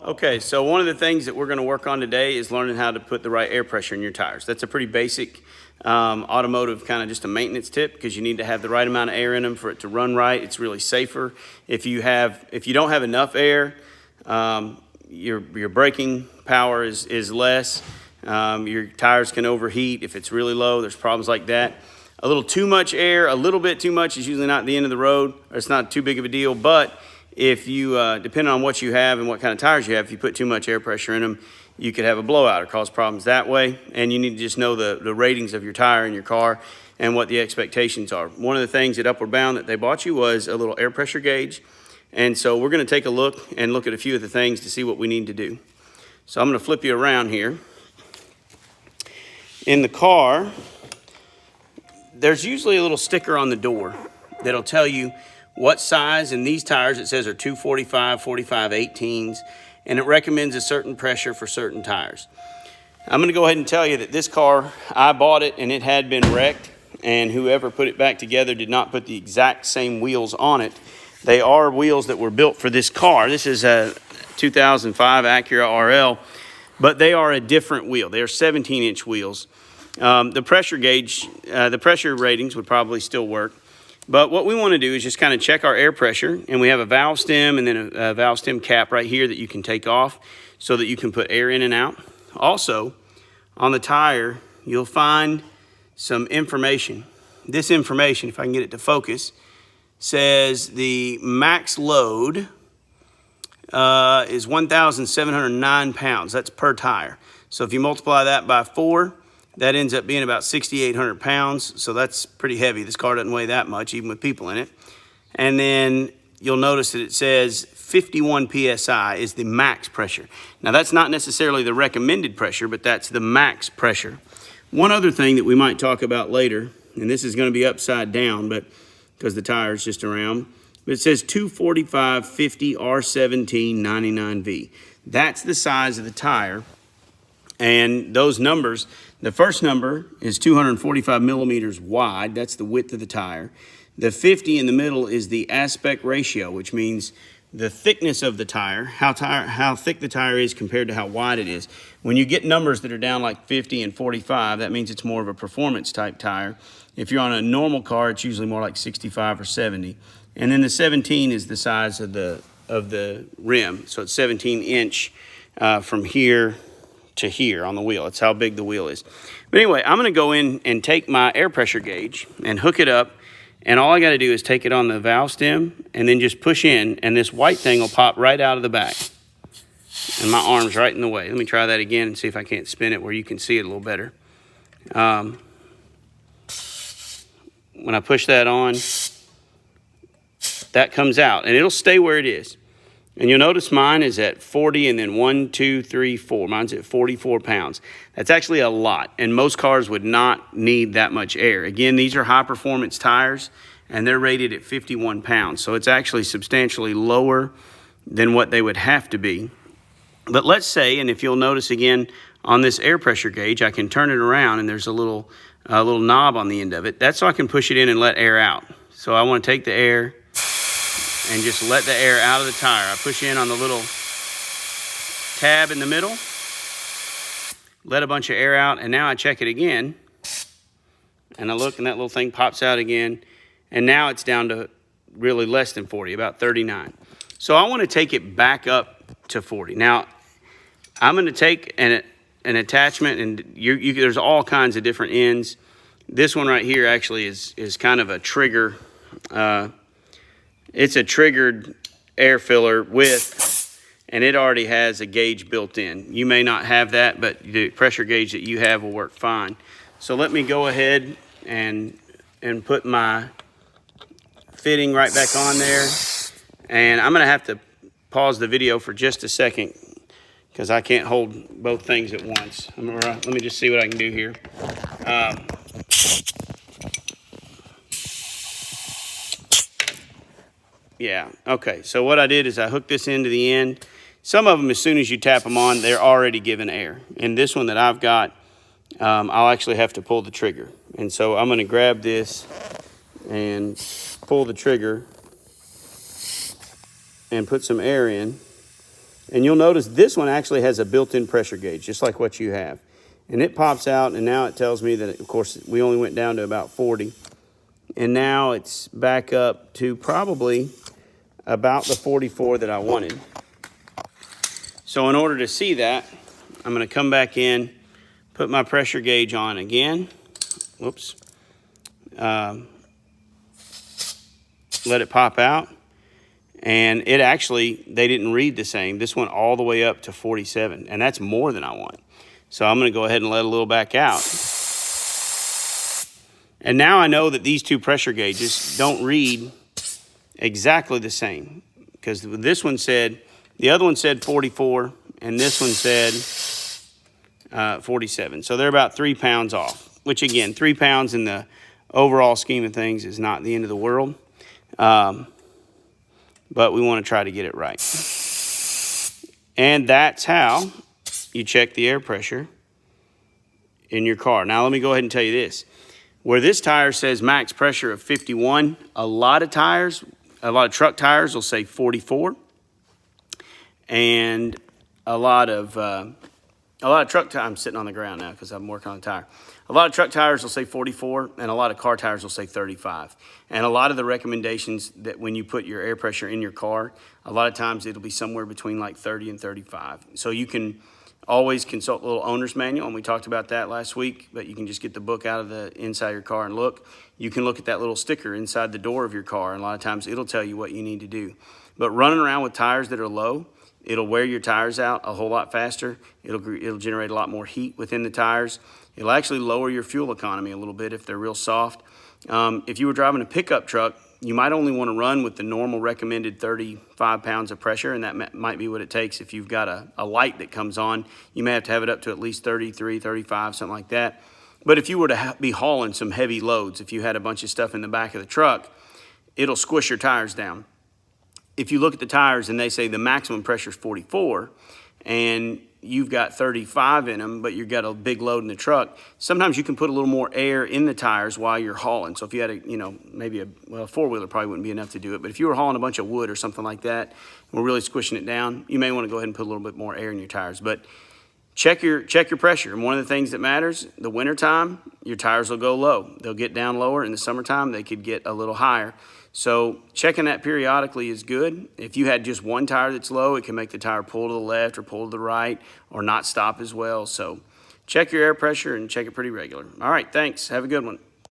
Okay, so one of the things that we're going to work on today is learning how to put the right air pressure in your tires. That's a pretty basic automotive kind of just a maintenance tip, because you need to have the right amount of air in them for it to run right. It's really safer. If you don't have enough air, your braking power is less. Your tires can overheat if it's really low. There's problems like that. A little too much air, a little bit too much is usually not the end of the road. It's not too big of a deal, but if you, depending on what you have and what kind of tires you have, if you put too much air pressure in them, you could have a blowout or cause problems that way. And you need to just know the ratings of your tire in your car and what the expectations are. One of the things at Upward Bound that they bought you was a little air pressure gauge. And so we're going to take a look at a few of the things to see what we need to do. So I'm going to flip you around here. In the car, there's usually a little sticker on the door that'll tell you what size. In these tires, it says are 245, 45, 18s, and it recommends a certain pressure for certain tires. I'm going to go ahead and tell you that this car, I bought it and it had been wrecked, and whoever put it back together did not put the exact same wheels on it. They are wheels that were built for this car. This is a 2005 Acura RL, but they are a different wheel. They are 17-inch wheels. The pressure gauge, the pressure ratings would probably still work. But what we want to do is just kind of check our air pressure, and we have a valve stem and then a valve stem cap right here that you can take off so that you can put air in and out. Also, on the tire, you'll find some information. This information, if I can get it to focus, says the max load is 1,709 pounds. That's per tire. So if you multiply that by 4, that ends up being about 6,800 pounds, so that's pretty heavy. This car doesn't weigh that much, even with people in it. And then you'll notice that it says 51 PSI is the max pressure. Now, that's not necessarily the recommended pressure, but that's the max pressure. One other thing that we might talk about later, and this is going to be upside down, but because the tire is just around, but it says 245 50 R17 99V. That's the size of the tire. And those numbers, the first number is 245 millimeters wide. That's the width of the tire. The 50 in the middle is the aspect ratio, which means the thickness of the tire, how thick the tire is compared to how wide it is. When you get numbers that are down like 50 and 45, that means it's more of a performance type tire. If you're on a normal car, it's usually more like 65 or 70. And then the 17 is the size of the rim. So it's 17-inch from here to here on the wheel. That's how big the wheel is. But anyway, I'm going to go in and take my air pressure gauge and hook it up, and all I got to do is take it on the valve stem and then just push in, and this white thing will pop right out of the back. And my arm's right in the way. Let me try that again and see if I can't spin it where you can see it a little better. When I push that on, that comes out, and it'll stay where it is. And you'll notice mine is at 40 and then 1, 2, 3, 4. Mine's at 44 pounds. That's actually a lot, and most cars would not need that much air. Again, these are high-performance tires, and they're rated at 51 pounds. So it's actually substantially lower than what they would have to be. But let's say, and if you'll notice again on this air pressure gauge, I can turn it around, and there's a little knob on the end of it. That's so I can push it in and let air out. So I want to take the air and just let the air out of the tire. I push in on the little tab in the middle, let a bunch of air out, and now I check it again, and I look, and that little thing pops out again, and now it's down to really less than 40, about 39. So I want to take it back up to 40. Now, I'm going to take an attachment, and there's all kinds of different ends. This one right here actually is kind of a trigger. It's a triggered air filler with, and it already has a gauge built in. You may not have that, but the pressure gauge that you have will work fine. So let me go ahead and put my fitting right back on there. And I'm gonna have to pause the video for just a second because I can't hold both things at once. Let me just see what I can do here. Yeah, okay, so what I did is I hooked this into the end. Some of them, as soon as you tap them on, they're already giving air. And this one that I've got, I'll actually have to pull the trigger. And so I'm gonna grab this and pull the trigger and put some air in. And you'll notice this one actually has a built-in pressure gauge, just like what you have. And it pops out, and now it tells me that, of course, we only went down to about 40. And now it's back up to probably about the 44 that I wanted. So in order to see that, I'm gonna come back in, put my pressure gauge on again. Whoops. Let it pop out. And it actually, they didn't read the same. This went all the way up to 47, and that's more than I want. So I'm gonna go ahead and let a little back out. And now I know that these two pressure gauges don't read exactly the same, because this one said, the other one said 44, and this one said 47. So they're about 3 pounds off, which again, 3 pounds in the overall scheme of things is not the end of the world. But we want to try to get it right. And that's how you check the air pressure in your car. Now let me go ahead and tell you this. Where this tire says max pressure of 51, a lot of truck tires will say 44. And a lot of truck tires, I'm sitting on the ground now because I'm working on the tire. A lot of truck tires will say 44, and a lot of car tires will say 35. And a lot of the recommendations that when you put your air pressure in your car, a lot of times it'll be somewhere between like 30 and 35. So you can always consult the little owner's manual, and we talked about that last week, but you can just get the book out of the inside of your car and look. You can look at that little sticker inside the door of your car, and a lot of times it'll tell you what you need to do. But running around with tires that are low, it'll wear your tires out a whole lot faster. It'll generate a lot more heat within the tires. It'll actually lower your fuel economy a little bit if they're real soft. If you were driving a pickup truck, you might only want to run with the normal recommended 35 pounds of pressure, and that might be what it takes. If you've got a light that comes on, you may have to have it up to at least 33, 35, something like that. But if you were to be hauling some heavy loads, if you had a bunch of stuff in the back of the truck, it'll squish your tires down. If you look at the tires and they say the maximum pressure is 44 and you've got 35 in them, but you've got a big load in the truck, sometimes you can put a little more air in the tires while you're hauling. So if you had maybe a four-wheeler probably wouldn't be enough to do it, but if you were hauling a bunch of wood or something like that, and we're really squishing it down, you may want to go ahead and put a little bit more air in your tires. But check your pressure. And one of the things that matters, the wintertime, your tires will go low. They'll get down lower. In the summertime, they could get a little higher. So checking that periodically is good. If you had just one tire that's low, it can make the tire pull to the left or pull to the right or not stop as well. So check your air pressure and check it pretty regular. All right, thanks. Have a good one.